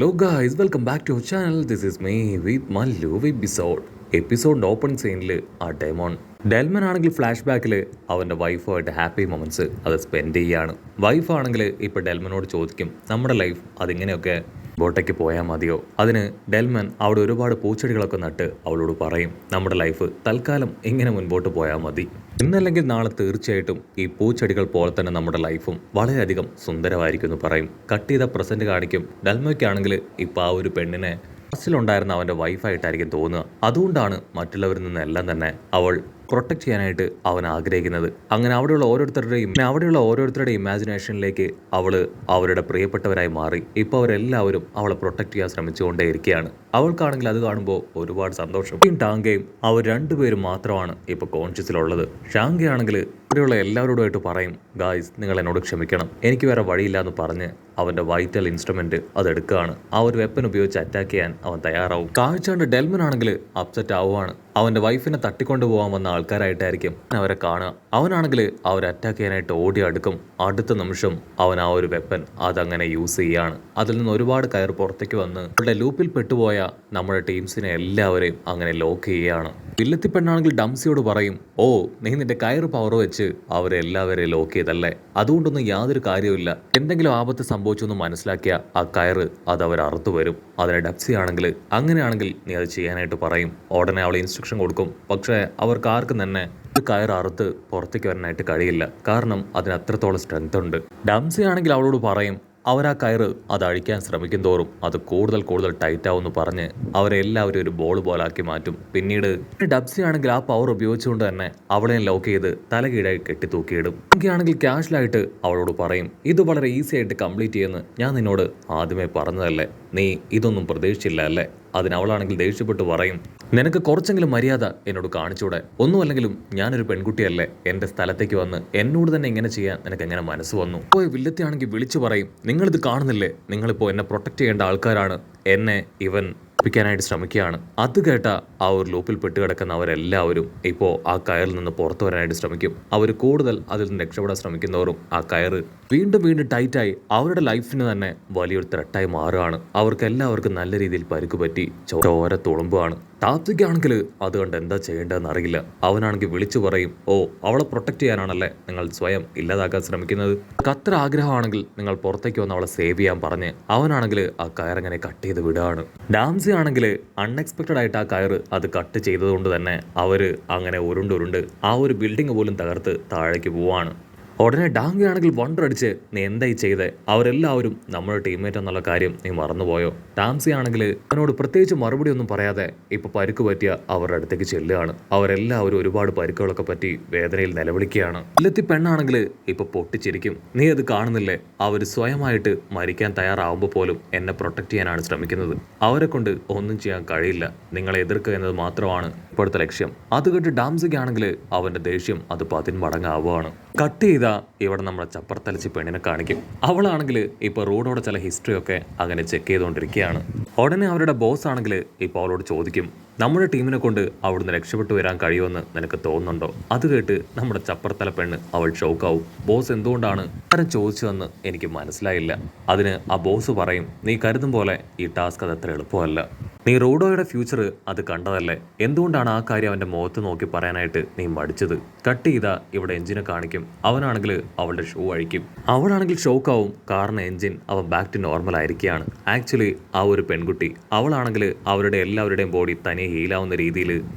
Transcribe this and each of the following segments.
Hello guys, welcome back to channel. This is me with Mallu എപ്പിസോഡിൻ്റെ open സീനിൽ ആ ഡെൽമൻ ആണെങ്കിൽ ഫ്ലാഷ് ബാക്കിൽ അവൻ്റെ വൈഫുമായിട്ട് ഹാപ്പി മൊമെൻറ്റ്സ് അത് സ്പെൻഡ് ചെയ്യുകയാണ്. വൈഫാണെങ്കിൽ ഇപ്പോൾ ഡെൽമനോട് ചോദിക്കും നമ്മുടെ ലൈഫ് അതിങ്ങനെയൊക്കെ ബോട്ടയ്ക്ക് പോയാൽ മതിയോ. അതിന് ഡെൽമൻ അവിടെ ഒരുപാട് പൂച്ചെടികളൊക്കെ നട്ട് അവളോട് പറയും നമ്മുടെ ലൈഫ് തൽക്കാലം ഇങ്ങനെ മുൻപോട്ട് പോയാൽ മതി. ഇന്നല്ലെങ്കിൽ നാളെ തീർച്ചയായിട്ടും ഈ പൂച്ചെടികൾ പോലെ തന്നെ നമ്മുടെ ലൈഫും വളരെയധികം സുന്ദരമായിരിക്കും എന്ന് പറയും. കട്ട് ചെയ്ത പ്രസൻറ്റ് കാണിക്കും. ഡെൽമയ്ക്കാണെങ്കിൽ ഇപ്പോൾ ആ ഒരു പെണ്ണിനെ ബസ്സിലുണ്ടായിരുന്ന അവൻ്റെ വൈഫായിട്ടായിരിക്കും തോന്നുക. അതുകൊണ്ടാണ് മറ്റുള്ളവരിൽ നിന്നെല്ലാം തന്നെ അവൾ പ്രൊട്ടക്റ്റ് ചെയ്യാനായിട്ട് അവൻ ആഗ്രഹിക്കുന്നത്. അങ്ങനെ അവിടെയുള്ള ഓരോരുത്തരുടെയും ഇമാജിനേഷനിലേക്ക് അവൾ അവരുടെ പ്രിയപ്പെട്ടവരായി മാറി. ഇപ്പോൾ അവരെല്ലാവരും അവളെ പ്രൊട്ടക്റ്റ് ചെയ്യാൻ ശ്രമിച്ചുകൊണ്ടേയിരിക്കുകയാണ്. അവൾക്കാണെങ്കിൽ അത് കാണുമ്പോൾ ഒരുപാട് സന്തോഷം. ഷാങ്കയും അവർ രണ്ടുപേരും മാത്രമാണ് ഇപ്പോൾ കോൺഷ്യസിലുള്ളത്. ഷാങ്കയാണെങ്കിൽ ഇവിടെയുള്ള എല്ലാവരോടുമായിട്ട് പറയും, ഗായ്സ് നിങ്ങൾ എന്നോട് ക്ഷമിക്കണം, എനിക്ക് വേറെ വഴിയില്ല എന്ന് പറഞ്ഞ് അവൻ്റെ വൈറ്റൽ ഇൻസ്ട്രുമെന്റ് അതെടുക്കുകയാണ്. ആ ഒരു വെപ്പൻ ഉപയോഗിച്ച് അറ്റാക്ക് ചെയ്യാൻ അവൻ തയ്യാറാവും. കാഴ്ചാണ്ട് ഡെൽമൻ ആണെങ്കിൽ അപ്സെറ്റ് ആവുകയാണ്. അവൻ്റെ വൈഫിനെ തട്ടിക്കൊണ്ടു പോകാൻ വന്ന ആൾക്കാരായിട്ടായിരിക്കും അവരെ കാണുക. അവനാണെങ്കിൽ അവരെ അറ്റാക്ക് ചെയ്യാനായിട്ട് ഓടി അടുക്കും. അടുത്ത നിമിഷം അവൻ ആ ഒരു വെപ്പൻ അതങ്ങനെ യൂസ് ചെയ്യുകയാണ്. അതിൽ നിന്ന് ഒരുപാട് കയർ പുറത്തേക്ക് വന്ന് അവരുടെ ലൂപ്പിൽ പെട്ടുപോയ നമ്മുടെ ടീംസിനെ എല്ലാവരെയും അങ്ങനെ ലോക്ക് ചെയ്യുകയാണ്. വില്ലത്തി പെണ്ണാണെങ്കിൽ ഡംസിയോട് പറയും, ഓ നീ നിന്റെ കയർ പവർ വെച്ച് അവരെ എല്ലാവരെയും ലോക്ക് ചെയ്തല്ലേ, അതുകൊണ്ടൊന്നും യാതൊരു കാര്യമില്ല, എന്തെങ്കിലും ആപത്ത് സംഭവിച്ചു എന്ന് മനസ്സിലാക്കിയ ആ കയറ് അത് അവർ അറുത്തു വരും. അതിനെ ഡബ്സി ആണെങ്കിൽ അങ്ങനെയാണെങ്കിൽ നീ അത് ചെയ്യാനായിട്ട് പറയും. ഉടനെ അവളെ ഇൻസ്ട്രക്ഷൻ കൊടുക്കും. പക്ഷേ അവർക്ക് ആർക്കും തന്നെ ഒരു കയർ അറുത്ത് പുറത്തേക്ക് വരാനായിട്ട് കഴിയില്ല, കാരണം അതിന് അത്രത്തോളം സ്ട്രെങ്ത് ഉണ്ട്. ഡംസി ആണെങ്കിൽ അവളോട് പറയും, അവരാ കയറ് അത് അഴിക്കാൻ ശ്രമിക്കും തോറും അത് കൂടുതൽ ടൈറ്റ് ആവുമെന്ന് പറഞ്ഞ് അവരെ എല്ലാവരും ഒരു ബോൾ പോലാക്കി മാറ്റും. പിന്നീട് ഡബ്സി ആണെങ്കിൽ ആ പവർ ഉപയോഗിച്ചുകൊണ്ട് തന്നെ അവളെ ലോക്ക് ചെയ്ത് തലകീഴായി കെട്ടി തൂക്കിയിടും. ആണെങ്കിൽ ക്യാഷ്വലായിട്ട് അവളോട് പറയും, ഇത് വളരെ ഈസി ആയിട്ട് കംപ്ലീറ്റ് ചെയ്യുമെന്ന് ഞാൻ നിന്നോട് ആദ്യമേ പറഞ്ഞതല്ലേ, നീ ഇതൊന്നും പ്രതീക്ഷിച്ചില്ല അല്ലേ. അതിനവളാണെങ്കിൽ ദേഷ്യപ്പെട്ട് പറയും, നിനക്ക് കുറച്ചെങ്കിലും മര്യാദ എന്നോട് കാണിച്ചൂടെ, ഒന്നുമല്ലെങ്കിലും ഞാനൊരു പെൺകുട്ടിയല്ലേ, എൻ്റെ സ്ഥലത്തേക്ക് വന്ന് എന്നോട് തന്നെ ഇങ്ങനെ ചെയ്യാൻ നിനക്ക് എങ്ങനെ മനസ്സ് വന്നു. പോയി വില്ലത്തിയാണെങ്കിൽ വിളിച്ചു പറയും, നിങ്ങളിത് കാണുന്നില്ലേ, നിങ്ങളിപ്പോൾ എന്നെ പ്രൊട്ടക്റ്റ് ചെയ്യേണ്ട ആൾക്കാരാണ്, എന്നെ ഇവൻ ായിട്ട് ശ്രമിക്കുകയാണ്. അത് കേട്ട ആ ഒരു ലൂപ്പിൽ പെട്ടുകിടക്കുന്ന അവരെല്ലാവരും ഇപ്പോൾ ആ കയറിൽ നിന്ന് പുറത്തു വരാനായിട്ട് ശ്രമിക്കും. അവർ കൂടുതൽ അതിൽ നിന്ന് രക്ഷപ്പെടാൻ ശ്രമിക്കുന്നവരും ആ കയറ് വീണ്ടും ടൈറ്റായി അവരുടെ ലൈഫിന് തന്നെ വലിയൊരു ത്രെട്ടായി മാറുകയാണ്. അവർക്ക് എല്ലാവർക്കും നല്ല രീതിയിൽ പരിക്ക് പറ്റി ചോര തുളുമ്പുകയാണ്. ടാപ്സിക്കാണെങ്കിൽ അത് കണ്ട് എന്താ ചെയ്യേണ്ടതെന്ന് അറിയില്ല. അവനാണെങ്കിൽ വിളിച്ചു പറയും, ഓ അവളെ പ്രൊട്ടക്റ്റ് ചെയ്യാനാണല്ലേ നിങ്ങൾ സ്വയം ഇല്ലാതാക്കാൻ ശ്രമിക്കുന്നത്, അത്ര ആഗ്രഹമാണെങ്കിൽ നിങ്ങൾ പുറത്തേക്ക് വന്ന് അവളെ സേവ് ചെയ്യാൻ പറഞ്ഞ് അവനാണെങ്കിൽ ആ കയറങ്ങനെ കട്ട് ചെയ്ത് വിടുകയാണ്. ഡാംസി ആണെങ്കിൽ അൺഎക്സ്പെക്റ്റഡ് ആയിട്ട് ആ കയറ് അത് കട്ട് ചെയ്തതുകൊണ്ട് തന്നെ അവര് അങ്ങനെ ഉരുണ്ട് ആ ഒരു ബിൽഡിംഗ് പോലും തകർത്ത് താഴേക്ക് പോവാണ്. ഉടനെ ഡാങ്കി ആണെങ്കിൽ വണ്ടർ അടിച്ച്, നീ എന്തായി ചെയ്തേ, അവരെല്ലാവരും നമ്മുടെ ടീംമേറ്റ് എന്നുള്ള കാര്യം നീ മറന്നുപോയോ. ഡാംസി ആണെങ്കിൽ അവനോട് പ്രത്യേകിച്ച് മറുപടി ഒന്നും പറയാതെ ഇപ്പൊ പരുക്ക് പറ്റിയ അവരുടെ അടുത്തേക്ക് ചെല്ലുകയാണ്. അവരെല്ലാവരും ഒരുപാട് പരുക്കുകളൊക്കെ പറ്റി വേദനയിൽ നിലവിളിക്കുകയാണ്. ഇല്ലത്തി പെണ്ണാണെങ്കിൽ ഇപ്പൊ പൊട്ടിച്ചിരിക്കും, നീ അത് കാണുന്നില്ലേ, അവർ സ്വയമായിട്ട് മരിക്കാൻ തയ്യാറാവുമ്പോൾ പോലും എന്നെ പ്രൊട്ടക്ട് ചെയ്യാനാണ് ശ്രമിക്കുന്നത്, അവരെ കൊണ്ട് ഒന്നും ചെയ്യാൻ കഴിയില്ല, നിങ്ങളെ എതിർക്കുക എന്നത് മാത്രമാണ് ഇപ്പോഴത്തെ ലക്ഷ്യം. അത് കേട്ട് ഡാംസിക്കാണെങ്കിൽ അവന്റെ ദേഷ്യം അത് 10 മടങ്ങാവുകയാണ്. കട്ട് ചെയ്ത ഇവിടെ നമ്മുടെ ചപ്പർത്തലച്ച് പെണ്ണിനെ കാണിക്കും. അവളാണെങ്കിൽ ഇപ്പോൾ റോഡോടെ ചില ഹിസ്റ്ററിയൊക്കെ അങ്ങനെ ചെക്ക് ചെയ്തുകൊണ്ടിരിക്കുകയാണ്. ഉടനെ അവരുടെ ബോസ് ആണെങ്കിൽ ഇപ്പോൾ അവളോട് ചോദിക്കും, നമ്മുടെ ടീമിനെ കൊണ്ട് അവിടുന്ന് രക്ഷപ്പെട്ടു വരാൻ കഴിയുമെന്ന് നിനക്ക് തോന്നുന്നുണ്ടോ. അത് കേട്ട് നമ്മുടെ ചപ്പർത്തല പെണ്ണ് അവൾ ഷോക്കാവും. ബോസ് എന്തുകൊണ്ടാണ് ആരും ചോദിച്ചതെന്ന് എനിക്ക് മനസ്സിലായില്ല. അതിന് ആ ബോസ് പറയും, നീ കരുതും പോലെ ഈ ടാസ്ക് അത് അത്ര എളുപ്പമല്ല, നീ റോഡോയുടെ ഫ്യൂച്ചർ അത് കണ്ടതല്ലേ, എന്തുകൊണ്ടാണ് ആ കാര്യം അവൻ്റെ മുഖത്ത് നോക്കി പറയാനായിട്ട് നീ മടിച്ചത്. കട്ട് ചെയ്ത ഇവിടെ എഞ്ചിനെ കാണിക്കും. അവനാണെങ്കിൽ അവളുടെ ഷൂ അഴിക്കും. അവളാണെങ്കിൽ ഷോക്കാവും, കാരണം എഞ്ചിൻ അവൻ ബാക്ക് ടു നോർമൽ ആയിരിക്കുകയാണ്. ആക്ച്വലി ആ ഒരു പെൺകുട്ടി അവളാണെങ്കിൽ അവരുടെ എല്ലാവരുടെയും ബോഡി തനിയെ ഹീലാവുന്ന രീതിയിൽ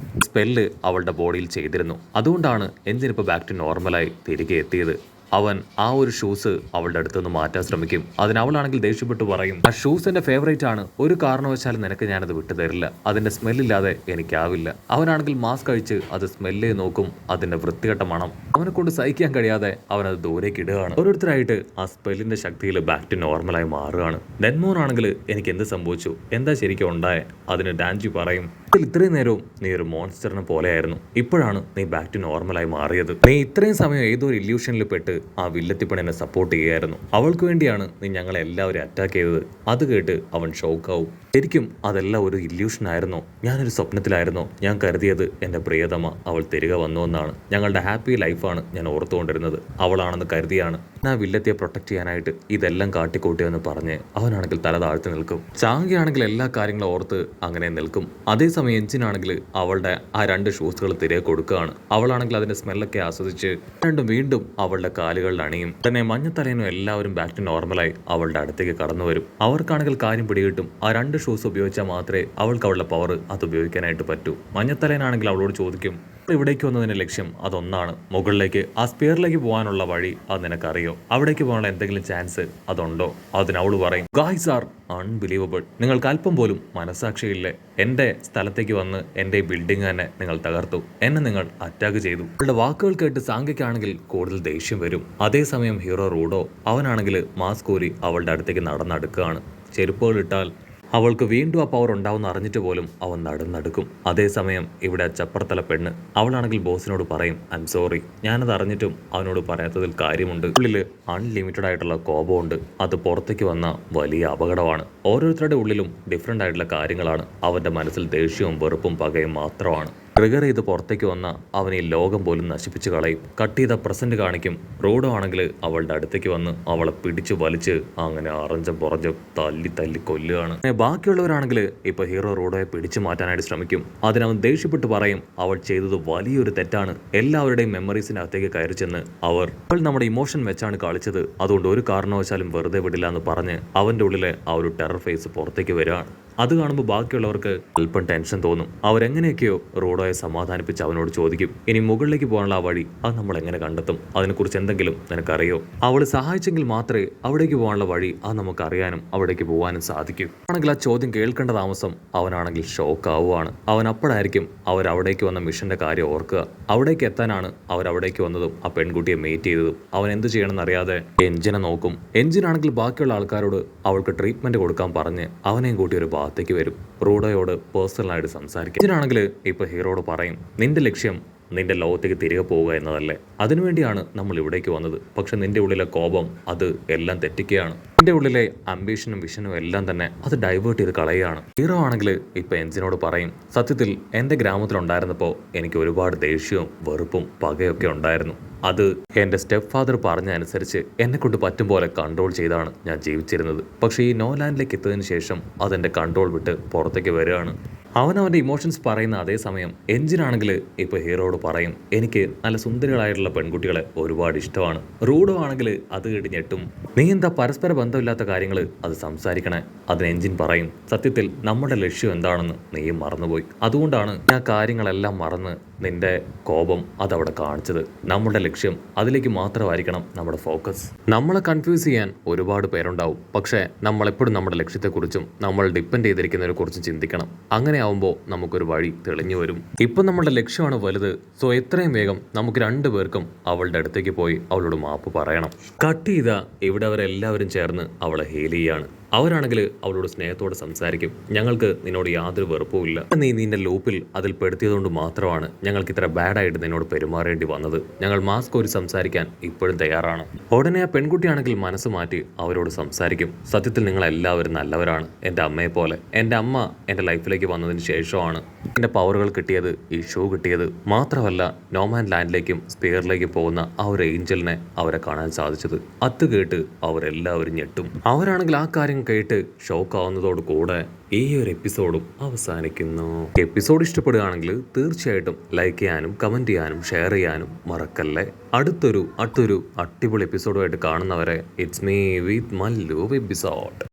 സ്പെല്ല് അവളുടെ ബോഡിയിൽ ചെയ്തിരുന്നു. അതുകൊണ്ടാണ് എഞ്ചിൻ ഇപ്പോൾ ബാക്ക് ടു നോർമലായി തിരികെ എത്തിയത്. അവൻ ആ ഒരു ഷൂസ് അവളുടെ അടുത്തുനിന്ന് മാറ്റാൻ ശ്രമിക്കും. അതിനവളാണെങ്കിൽ ദേഷ്യപ്പെട്ട് പറയും, ആ ഷൂസ് എൻ്റെ ഫേവറേറ്റ് ആണ്, ഒരു കാരണവശാലും നിനക്ക് ഞാനത് വിട്ടു തരില്ല, അതിൻ്റെ സ്മെല്ലില്ലാതെ എനിക്കാവില്ല. അവനാണെങ്കിൽ മാസ്ക് കഴിച്ച് അത് സ്മെല്ല് നോക്കും, അതിൻ്റെ വൃത്തികെട്ട മണം അവനെ കൊണ്ട് സഹിക്കാൻ കഴിയാതെ അവനത് ദൂരേക്ക് ഇടുകയാണ്. ഓരോരുത്തരായിട്ട് ആ സ്മെല്ലിൻ്റെ ശക്തിയിൽ ബാക്ക് ടു നോർമലായി മാറുകയാണ്. ഡെൻമോൻ ആണെങ്കിൽ എനിക്ക് എന്ത് സംഭവിച്ചു, എന്താ ശരിക്കും ഉണ്ടായേ. അതിന് ഡാൻജി പറയും, ഇത്രയും നേരവും നീ ഒരു മോൺസ്റ്ററിനെ പോലെയായിരുന്നു. ഇപ്പോഴാണ് നീ ബാക്ക് ടു നോർമലായി മാറിയത്. നീ ഇത്രയും സമയം ഏതോ ഒരു ഇല്യൂഷനിൽ പെട്ട് ആ വില്ലത്തിപ്പണെന്നെ സപ്പോർട്ട് ചെയ്യുകയായിരുന്നു. അവൾക്ക് വേണ്ടിയാണ് നീ ഞങ്ങളെ എല്ലാവരും അറ്റാക്ക് ചെയ്തത്. അത് കേട്ട് അവൻ ഷോക്കാവും. ശരിക്കും അതെല്ലാം ഒരു ഇല്യൂഷൻ ആയിരുന്നോ? ഞാനൊരു സ്വപ്നത്തിലായിരുന്നോ? ഞാൻ കരുതിയത് എൻ്റെ പ്രിയതമ അവൾ തിരികെ വന്നുവെന്നാണ്. ഞങ്ങളുടെ ഹാപ്പി ലൈഫാണ് ഞാൻ ഓർത്തുകൊണ്ടിരുന്നത്. അവളാണെന്ന് കരുതിയാണ് ആ വില്ലത്തിയെ പ്രൊട്ടക്ട് ചെയ്യാനായിട്ട് ഇതെല്ലാം കാട്ടിക്കൂട്ടിയെന്ന് പറഞ്ഞ് അവനാണെങ്കിൽ തല താഴ്ത്തി നിൽക്കും. ചാങ്കയാണെങ്കിൽ എല്ലാ കാര്യങ്ങളും ഓർത്ത് അങ്ങനെ നിൽക്കും. അതേസമയം എഞ്ചിനാണെങ്കിൽ അവളുടെ ആ 2 ഷൂസുകൾ തിരികെ കൊടുക്കുകയാണ്. അവളാണെങ്കിൽ അതിന്റെ സ്മെല്ലൊക്കെ ആസ്വദിച്ച് രണ്ടും വീണ്ടും അവളുടെ കാലുകളിൽ അണിയും. തന്നെ മഞ്ഞത്തലേനും എല്ലാവരും ബാക്ക് ടു നോർമലായി അവളുടെ അടുത്തേക്ക് കടന്നു വരും. അവർക്കാണെങ്കിൽ കാര്യം പിടികിട്ടും. ആ 2 ഷൂസ് ഉപയോഗിച്ചാൽ മാത്രമേ അവൾക്ക് അവളുടെ പവർ അത് ഉപയോഗിക്കാനായിട്ട് പറ്റൂ. മഞ്ഞത്തലേനാണെങ്കിൽ അവളോട് ചോദിക്കും, ഇവിടേക്ക് വന്നതിന്റെ ലക്ഷ്യം അതൊന്നാണ്. മുകളിലേക്ക് ആ സ്പിയറിലേക്ക് പോകാനുള്ള വഴി അത് നിനക്കറിയോ? അവിടേക്ക് പോകാനുള്ള എന്തെങ്കിലും ചാൻസ് അതുണ്ടോ? അതിന് അവള് പറയും, ഗായ്സ് ആർ അൺബിലീവബിൾ. നിങ്ങൾക്ക് അല്പം പോലും മനസാക്ഷിയില്ലേ? എൻ്റെ സ്ഥലത്തേക്ക് വന്ന് എൻ്റെ ബിൽഡിംഗ് തന്നെ നിങ്ങൾ തകർത്തു. എന്നെ നിങ്ങൾ അറ്റാക്ക് ചെയ്തു. അവളുടെ വാക്കുകൾ കേട്ട് സാങ്കയ്ക്കാണെങ്കിൽ കൂടുതൽ ദേഷ്യം വരും. അതേസമയം ഹീറോ റൂഡോ അവനാണെങ്കിൽ മാസ്ക് ഊരി അവളുടെ അടുത്തേക്ക് നടന്നെടുക്കുകയാണ്. ചെരുപ്പുകൾ ഇട്ടാൽ അവൾക്ക് വീണ്ടും ആ പവർ ഉണ്ടാവുമെന്ന് അറിഞ്ഞിട്ട് പോലും അവൻ നടന്നെടുക്കും. അതേസമയം ഇവിടെ ചപ്പർത്തല പെണ്ണ് അവളാണെങ്കിൽ ബോസിനോട് പറയും, ഐ എം സോറി, ഞാനത് അറിഞ്ഞിട്ടും അവനോട് പറയാത്തതിൽ കാര്യമുണ്ട്. ഉള്ളിൽ അൺലിമിറ്റഡ് ആയിട്ടുള്ള കോപമുണ്ട്. അത് പുറത്തേക്ക് വന്ന വലിയ അപകടമാണ്. ഓരോരുത്തരുടെ ഉള്ളിലും ഡിഫറെൻ്റ് ആയിട്ടുള്ള കാര്യങ്ങളാണ്. അവൻ്റെ മനസ്സിൽ ദേഷ്യവും വെറുപ്പും പകയും മാത്രമാണ്. ട്രിഗർ ചെയ്ത് പുറത്തേക്ക് വന്ന അവൻ ഈ ലോകം പോലും നശിപ്പിച്ച് കളയും. കട്ട് ചെയ്ത പ്രസന്റ് കാണിക്കും. റോഡോ ആണെങ്കിൽ അവളുടെ അടുത്തേക്ക് വന്ന് അവളെ പിടിച്ച് വലിച്ച് അങ്ങനെ അറഞ്ചം പുറഞ്ചും തല്ലി കൊല്ലുകയാണ്. ബാക്കിയുള്ളവരാണെങ്കിൽ ഇപ്പൊ ഹീറോ റോഡോയെ പിടിച്ചു മാറ്റാനായിട്ട് ശ്രമിക്കും. അതിനവൻ ദേഷ്യപ്പെട്ട് പറയും, അവൾ ചെയ്തത് വലിയൊരു തെറ്റാണ്. എല്ലാവരുടെയും മെമ്മറീസിനകത്തേക്ക് കയറി ചെന്ന് അവൾ നമ്മുടെ ഇമോഷൻ വെച്ചാണ് കളിച്ചത്. അതുകൊണ്ട് ഒരു കാരണവശാലും വെറുതെ വിടില്ല എന്ന് പറഞ്ഞ് അവൻ്റെ ഉള്ളിലെ ആ ഒരു ടെറർ ഫേസ് പുറത്തേക്ക് വരികയാണ്. അത് കാണുമ്പോൾ ബാക്കിയുള്ളവർക്ക് അല്പം ടെൻഷൻ തോന്നും. അവരെങ്ങനെയൊക്കെയോ റോഡോയെ സമാധാനിപ്പിച്ച് അവനോട് ചോദിക്കും, ഇനി മുകളിലേക്ക് പോകാനുള്ള ആ വഴി അത് നമ്മൾ എങ്ങനെ കണ്ടെത്തും? അതിനെക്കുറിച്ച് എന്തെങ്കിലും നിനക്കറിയോ? അവൾ സഹായിച്ചെങ്കിൽ മാത്രമേ അവിടേക്ക് പോകാനുള്ള വഴി അത് നമുക്കറിയാനും അവിടേക്ക് പോകാനും സാധിക്കൂ. ആണെങ്കിൽ ആ ചോദ്യം കേൾക്കേണ്ട താമസം അവനാണെങ്കിൽ ഷോക്ക് ആവുകയാണ്. അവൻ അപ്പോഴായിരിക്കും അവരവിടേക്ക് വന്ന മിഷന്റെ കാര്യം ഓർക്കുക. അവിടേക്ക് എത്താനാണ് അവരവിടേക്ക് വന്നതും ആ പെൺകുട്ടിയെ മീറ്റ് ചെയ്തതും. അവൻ എന്ത് ചെയ്യണമെന്ന് അറിയാതെ എഞ്ചിനെ നോക്കും. എഞ്ചിനാണെങ്കിൽ ബാക്കിയുള്ള ആൾക്കാരോട് അവൾക്ക് ട്രീറ്റ്മെന്റ് കൊടുക്കാൻ പറഞ്ഞ് അവനെയും കൂട്ടി ഒരു ഭാഗത്തേക്ക് വരും. റൂഡോയോട് പേഴ്സണലായിട്ട് സംസാരിക്കും. ഇതിനാണെങ്കിൽ ഇപ്പൊ ഹീറോയോട് പറയും, നിന്റെ ലക്ഷ്യം നിന്റെ ലോകത്തേക്ക് തിരികെ പോവുക എന്നതല്ലേ? അതിനുവേണ്ടിയാണ് നമ്മൾ ഇവിടേക്ക് വന്നത്. പക്ഷെ നിന്റെ ഉള്ളിലെ കോപം അത് എല്ലാം തെറ്റിക്കുകയാണ്. നിന്റെ ഉള്ളിലെ അംബീഷനും വിഷനും എല്ലാം തന്നെ അത് ഡൈവേർട്ട് ചെയ്ത് കളയുകയാണ്. ഹീറോ ആണെങ്കിൽ ഇപ്പൊ എഞ്ചിനോട് പറയും, സത്യത്തിൽ എൻ്റെ ഗ്രാമത്തിലുണ്ടായിരുന്നപ്പോൾ എനിക്ക് ഒരുപാട് ദേഷ്യവും വെറുപ്പും പകയൊക്കെ ഉണ്ടായിരുന്നു. അത് എൻ്റെ സ്റ്റെപ്പ് ഫാദർ പറഞ്ഞ അനുസരിച്ച് എന്നെ കൊണ്ട് പറ്റും പോലെ കൺട്രോൾ ചെയ്താണ് ഞാൻ ജീവിച്ചിരുന്നത്. പക്ഷേ ഈ നോലാൻഡിലേക്ക് എത്തിയതിനു ശേഷം അതെൻ്റെ കൺട്രോൾ വിട്ട് പുറത്തേക്ക് വരികയാണ്. അവനവൻ്റെ ഇമോഷൻസ് പറയുന്ന അതേസമയം എഞ്ചിനാണെങ്കിൽ ഇപ്പോൾ ഹീറോയോട് പറയും, എനിക്ക് നല്ല സുന്ദരികളായിട്ടുള്ള പെൺകുട്ടികളെ ഒരുപാട് ഇഷ്ടമാണ്. റൂഡോ ആണെങ്കിൽ അത് കേട്ട് ഞെട്ടും. നീ എന്താ പരസ്പര ബന്ധമില്ലാത്ത കാര്യങ്ങൾ അത് സംസാരിക്കണേ? അതിന് എഞ്ചിൻ പറയും, സത്യത്തിൽ നമ്മുടെ ലക്ഷ്യം എന്താണെന്ന് നീയും മറന്നുപോയി. അതുകൊണ്ടാണ് ആ കാര്യങ്ങളെല്ലാം മറന്ന് നിന്റെ കോപം അതവിടെ കാണിച്ചത്. നമ്മുടെ ലക്ഷ്യം അതിലേക്ക് മാത്രമായിരിക്കണം നമ്മുടെ ഫോക്കസ്. നമ്മളെ കൺഫ്യൂസ് ചെയ്യാൻ ഒരുപാട് പേരുണ്ടാവും. പക്ഷേ നമ്മളെപ്പോഴും നമ്മുടെ ലക്ഷ്യത്തെക്കുറിച്ചും നമ്മൾ ഡിപ്പെൻഡ് ചെയ്തിരിക്കുന്നതിനെ കുറിച്ചും ചിന്തിക്കണം. അങ്ങനെ ആവുമ്പോൾ നമുക്കൊരു വഴി തെളിഞ്ഞു വരും. ഇപ്പം നമ്മുടെ ലക്ഷ്യമാണ് വലുത്. സോ എത്രയും വേഗം നമുക്ക് 2 പേർക്കും അവളുടെ അടുത്തേക്ക് പോയി അവളോട് മാപ്പ് പറയണം. കട്ട് ചെയ്ത ഇവിടെ അവരെല്ലാവരും ചേർന്ന് അവളെ ഹീൽ ചെയ്യാണ്. അവരാണെങ്കിൽ അവളോട് സ്നേഹത്തോടെ സംസാരിക്കും. ഞങ്ങൾക്ക് നിന്നോട് യാതൊരു വെറുപ്പുമില്ല. നീ നിന്റെ ലൂപ്പിൽ അതിൽ പെടുത്തിയതുകൊണ്ട് മാത്രമാണ് ഞങ്ങൾക്ക് ഇത്ര ബാഡായിട്ട് നിന്നോട് പെരുമാറേണ്ടി വന്നത്. ഞങ്ങൾ മാസ്ക് ഒരു സംസാരിക്കാൻ ഇപ്പോഴും തയ്യാറാണ്. ഉടനെ ആ പെൺകുട്ടിയാണെങ്കിൽ മനസ്സ് മാറ്റി അവരോട് സംസാരിക്കും. സത്യത്തിൽ നിങ്ങളെല്ലാവരും നല്ലവരാണ്. എൻ്റെ അമ്മയെ പോലെ. എൻ്റെ അമ്മ എൻ്റെ ലൈഫിലേക്ക് വന്നതിന് ശേഷമാണ് എൻ്റെ പവറുകൾ കിട്ടിയത്, ഈ ഷൂ കിട്ടിയത്. മാത്രമല്ല നോമാൻ ലാൻഡിലേക്കും സ്പിയറിലേക്കും പോകുന്ന ആ ഒരു ഏഞ്ചലിനെ അവരെ കാണാൻ സാധിച്ചത്. അത് കേട്ട് അവരെല്ലാവരും ഞെട്ടും. അവരാണെങ്കിൽ ആ കാര്യം കേട്ട് ഷോക്ക് ആവുന്നതോട് കൂടെ ഈ ഒരു എപ്പിസോഡും അവസാനിക്കുന്നു. എപ്പിസോഡ് ഇഷ്ടപ്പെടുകയാണെങ്കിൽ തീർച്ചയായിട്ടും ലൈക്ക് ചെയ്യാനും കമന്റ് ചെയ്യാനും ഷെയർ ചെയ്യാനും മറക്കല്ലേ. അടുത്തൊരു അടിപൊളി എപ്പിസോഡുമായിട്ട് കാണുന്നവരെ it's me with Mallu episode.